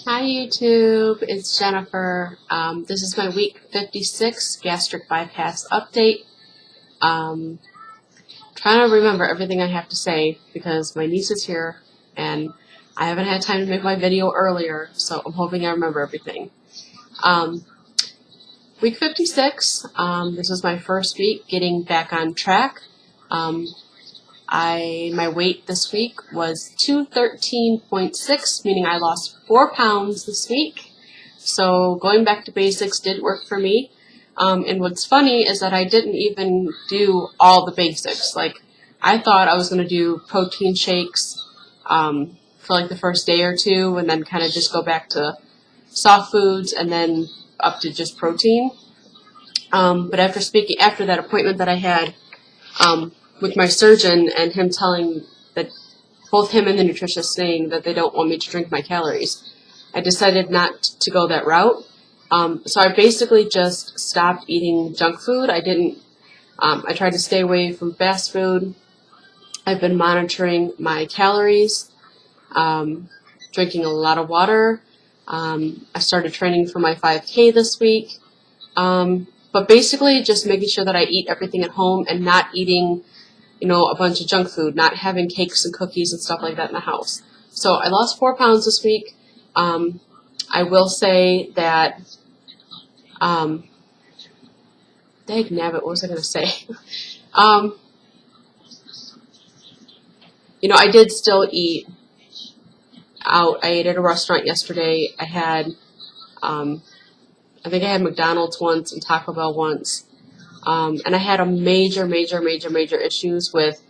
Hi YouTube, it's Jennifer. This is my week 56 gastric bypass update. Trying to remember everything I have to say because my niece is here and I haven't had time to make my video earlier, so I'm hoping I remember everything. Week 56, this is my first week getting back on track. My weight this week was 213.6, meaning I lost 4 pounds this week. So going back to basics did work for me. And what's funny is that I didn't even do all the basics. Like, I thought I was going to do protein shakes for like the first day or two and then kind of just go back to soft foods and then up to just protein. But after that appointment that I had with my surgeon and him telling that both him and the nutritionist saying that they don't want me to drink my calories, I decided not to go that route. So I basically just stopped eating junk food. I tried to stay away from fast food. I've been monitoring my calories, drinking a lot of water. I started training for my 5K this week. But basically just making sure that I eat everything at home and not eating, a bunch of junk food, not having cakes and cookies and stuff like that in the house. So I lost 4 pounds this week. I will say that, dagnabbit, what was I going to say? I did still eat out. I ate at a restaurant yesterday. I think I had McDonald's once and Taco Bell once. And I had a major issues with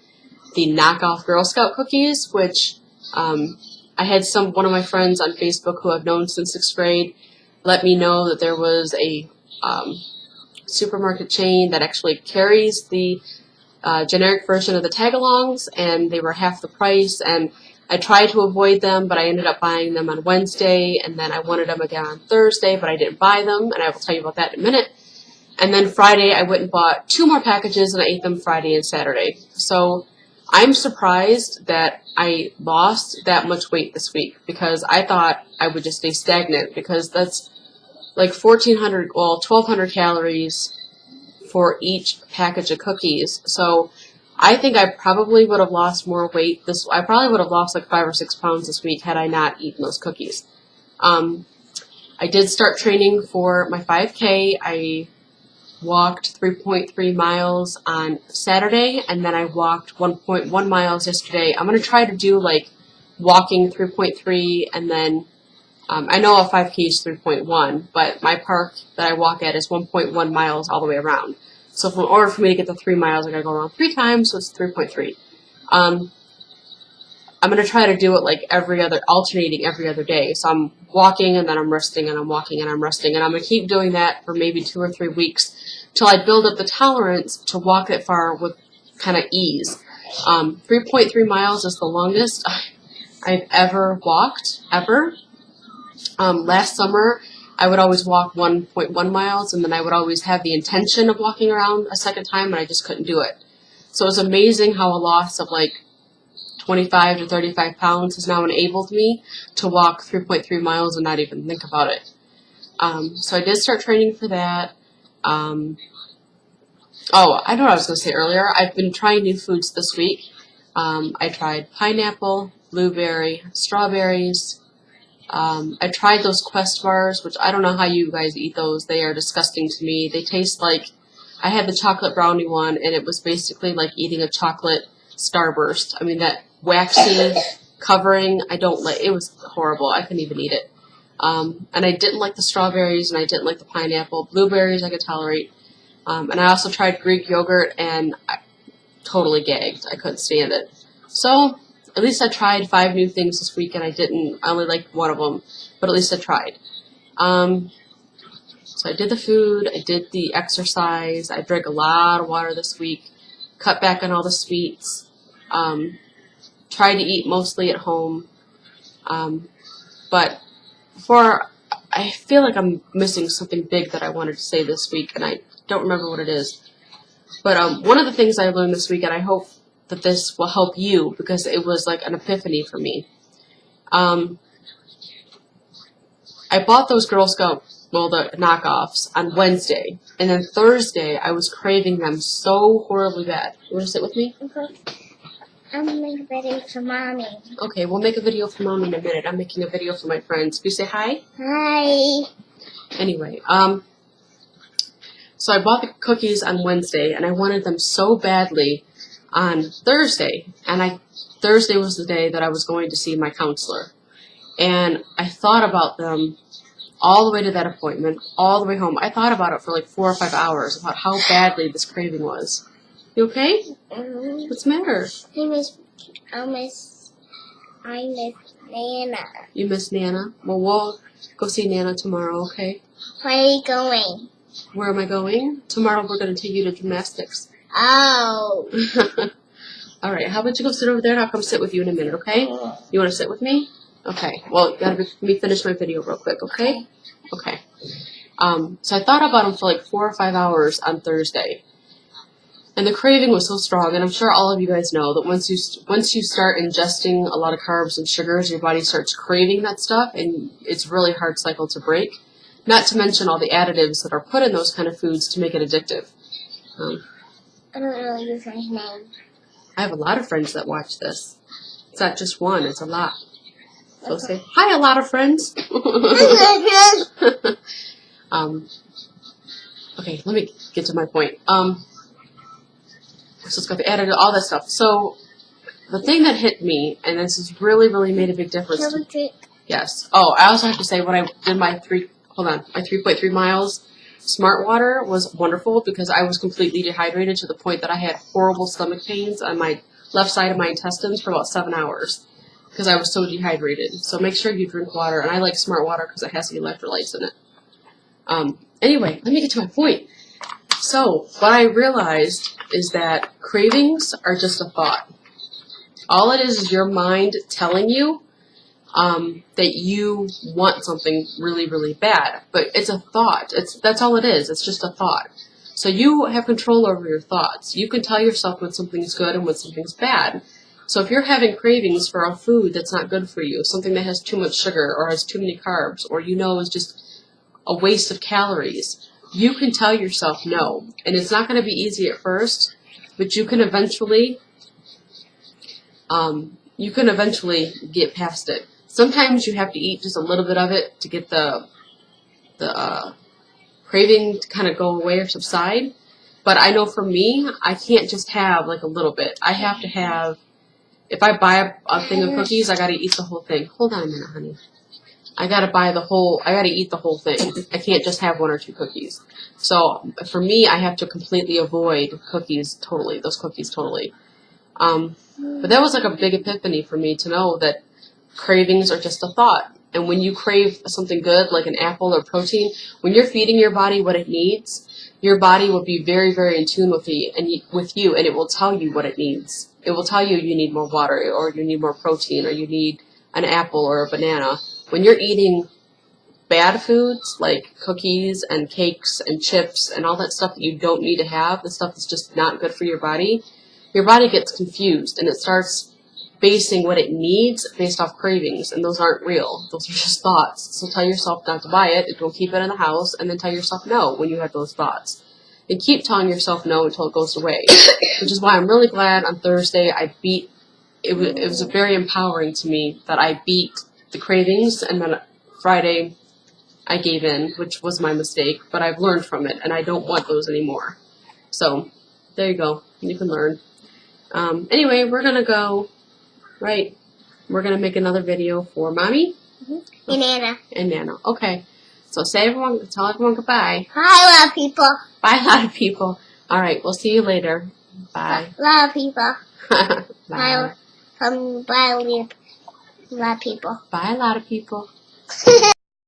the knockoff Girl Scout cookies, which I had one of my friends on Facebook who I've known since 6th grade let me know that there was a supermarket chain that actually carries the generic version of the tagalongs, and they were half the price. And I tried to avoid them, but I ended up buying them on Wednesday, and then I wanted them again on Thursday, but I didn't buy them, and I will tell you about that in a minute. And then Friday, I went and bought 2 more packages, and I ate them Friday and Saturday. So I'm surprised that I lost that much weight this week, because I thought I would just stay stagnant, because that's like 1,200 calories for each package of cookies. So I think I probably would have lost more weight. I probably would have lost like 5 or 6 pounds this week had I not eaten those cookies. I did start training for my 5K. I walked 3.3 miles on Saturday, and then I walked 1.1 miles yesterday. I'm going to try to do like walking 3.3, and then I know a 5K is 3.1, but my park that I walk at is 1.1 miles all the way around. So in order for me to get the 3 miles, I got to go around 3 times, so it's 3.3. I'm going to try to do it like alternating every other day. So I'm walking and then I'm resting, and I'm walking and I'm resting. And I'm going to keep doing that for maybe 2 or 3 weeks till I build up the tolerance to walk that far with kind of ease. 3.3 miles is the longest I've ever walked, ever. Last summer, I would always walk 1.1 miles, and then I would always have the intention of walking around a second time, and I just couldn't do it. So it's amazing how a loss of like 25 to 35 pounds has now enabled me to walk 3.3 miles and not even think about it. So I did start training for that. I know what I was going to say earlier. I've been trying new foods this week. I tried pineapple, blueberry, strawberries. I tried those Quest bars, which I don't know how you guys eat those. They are disgusting to me. They taste like, I had the chocolate brownie one, and it was basically like eating a chocolate Starburst. I mean, that waxy covering, I don't like. It was horrible. I couldn't even eat it. And I didn't like the strawberries, and I didn't like the pineapple. Blueberries I could tolerate. And I also tried Greek yogurt, and I totally gagged. I couldn't stand it. So at least I tried 5 new things this week, and I only liked one of them, but at least I tried. So I did the food, I did the exercise, I drank a lot of water this week, cut back on all the sweets, tried to eat mostly at home, but I feel like I'm missing something big that I wanted to say this week, and I don't remember what it is. But one of the things I learned this week, and I hope that this will help you, because it was like an epiphany for me. I bought those Girl Scout, well, the knockoffs on Wednesday, and then Thursday I was craving them so horribly bad. You want to sit with me? Okay. I'm gonna make a video for Mommy. Okay, we'll make a video for Mommy in a minute. I'm making a video for my friends. Can you say hi? Hi. Anyway, so I bought the cookies on Wednesday, and I wanted them so badly on Thursday, and Thursday was the day that I was going to see my counselor, and I thought about them all the way to that appointment, all the way home. I thought about it for like 4 or 5 hours about how badly this craving was. You okay? Mm-hmm. What's the matter? I miss Nana. You miss Nana? Well, we'll go see Nana tomorrow, okay? Where are you going? Where am I going? Tomorrow we're going to take you to gymnastics. Oh. All right, how about you go sit over there and I'll come sit with you in a minute, okay? You want to sit with me? Okay. Well, you gotta let me finish my video real quick, okay? Okay. So I thought about them for like 4 or 5 hours on Thursday. And the craving was so strong, and I'm sure all of you guys know that once you start ingesting a lot of carbs and sugars, your body starts craving that stuff, and it's a really hard cycle to break. Not to mention all the additives that are put in those kind of foods to make it addictive. I don't know your friend's name. I have a lot of friends that watch this. It's not just one, it's a lot. So say, hi, a lot of friends. Okay, let me get to my point. So it's got the additive, all that stuff. So the thing that hit me, and this has really, really made a big difference. Yes. Oh, I also have to say when I did my 3.3 miles, Smart Water was wonderful because I was completely dehydrated to the point that I had horrible stomach pains on my left side of my intestines for about 7 hours because I was so dehydrated. So make sure you drink water, and I like Smart Water because it has the electrolytes in it. Anyway, let me get to my point. So what I realized is that cravings are just a thought. All it is your mind telling you that you want something really, really bad. But it's a thought. That's all it is. It's just a thought. So you have control over your thoughts. You can tell yourself when something's good and when something's bad. So if you're having cravings for a food that's not good for you, something that has too much sugar or has too many carbs, or you know is just a waste of calories, you can tell yourself no. And it's not going to be easy at first, but you can eventually get past it. Sometimes you have to eat just a little bit of it to get the craving to kind of go away or subside. But I know for me, I can't just have like a little bit. I have to have, if I buy a thing of cookies, I got to eat the whole thing. Hold on a minute, honey. I got to eat the whole thing. I can't just have 1 or 2 cookies. So for me, I have to completely avoid those cookies totally. But that was like a big epiphany for me to know that cravings are just a thought. And when you crave something good, like an apple or protein, when you're feeding your body what it needs, your body will be very, very in tune with you, and it will tell you what it needs. It will tell you need more water, or you need more protein, or you need an apple or a banana. When you're eating bad foods like cookies and cakes and chips and all that stuff that you don't need to have, the stuff that's just not good for your body gets confused and it starts basing what it needs based off cravings, and those aren't real. Those are just thoughts. So tell yourself not to buy it, don't keep it in the house, and then tell yourself no when you have those thoughts. And keep telling yourself no until it goes away, which is why I'm really glad on Thursday it was very empowering to me that I beat the cravings, and then Friday I gave in, which was my mistake, but I've learned from it and I don't want those anymore. So there you go, you can learn. Anyway, we're gonna go we're gonna make another video for Mommy and Nana. Okay, so tell everyone goodbye. Bye, lot of people. Bye, a lot of people. All right, we'll see you later. Bye. A lot of people. Bye. Bye, a lot of people. Bye, a lot of people.